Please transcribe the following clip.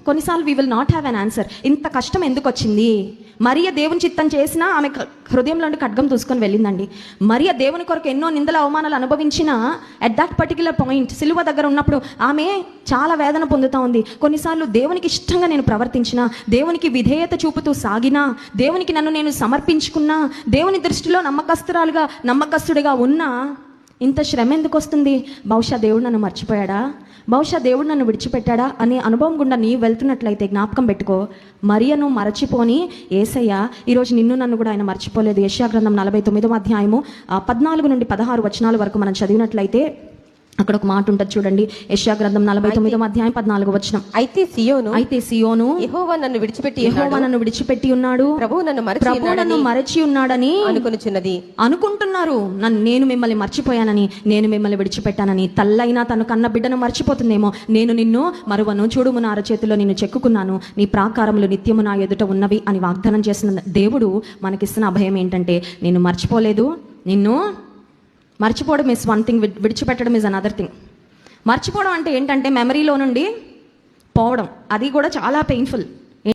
కొన్నిసార్లు we will not have an answer. ఇంత కష్టం ఎందుకు వచ్చింది? మరియ దేవుని చిత్తం చేసినా ఆమె హృదయంలోని ఖడ్గం దూసుకొని వెళ్ళిందండి. మరియ దేవుని కొరకు ఎన్నో నిందల అవమానాలు అనుభవించిన అట్ దట్ పర్టికులర్ పాయింట్ సిలువ దగ్గర ఉన్నప్పుడు ఆమె చాలా వేదన పొందుతూ ఉంది. కొన్నిసార్లు దేవునికి ఇష్టంగా నేను ప్రవర్తించిన, దేవునికి విధేయత చూపుతూ సాగినా, దేవునికి నన్ను నేను సమర్పించుకున్నా, దేవుని దృష్టిలో నమ్మకస్తుడిగా ఉన్నా, ఇంత శ్రమ ఎందుకు వస్తుంది? బహుశా దేవుడు నన్ను మర్చిపోయాడా, బహుశా దేవుడు నన్ను విడిచిపెట్టాడా అనే అనుభవం గుండా నీవు వెళ్తున్నట్లయితే జ్ఞాపకం పెట్టుకో, మరియను మరచిపోని యేసయ్య ఈరోజు నిన్ను నన్ను కూడా ఆయన మర్చిపోలేదు. యెషయా గ్రంథం 49వ అధ్యాయము 14 నుండి 16 వచనాల వరకు మనం చదివినట్లయితే అక్కడ ఒక మాట ఉంటుంది చూడండి. యెషయా గ్రంథం 49వ అధ్యాయం 14వ వచనం. అయితే సియోను యెహోవా నన్ను విడిచిపెట్టి ఉన్నాడు, ప్రభువు నన్ను మరచి ఉన్నాడని అనుకుంటున్నారు. నేను మిమ్మల్ని మర్చిపోయానని, నేను మిమ్మల్ని విడిచిపెట్టానని. తల్లైనా తను కన్న బిడ్డను మర్చిపోతుందేమో. నేను నిన్ను మరువను, చూడుము నా అరచేతిలో నిన్ను చెక్కుకున్నాను, నీ ప్రాకారములు నిత్యము నా ఎదుట ఉన్నవి అని వాగ్దానం చేసిన దేవుడు మనకిస్తున్న అభయం ఏంటంటే, నేను మర్చిపోలేదు. నిన్ను మర్చిపోవడం ఇస్ వన్ థింగ్, విడిచిపెట్టడం ఇస్ అనదర్ థింగ్. మర్చిపోవడం అంటే ఏంటంటే మెమరీలో నుండి పోవడం, అది కూడా చాలా పెయిన్ఫుల్.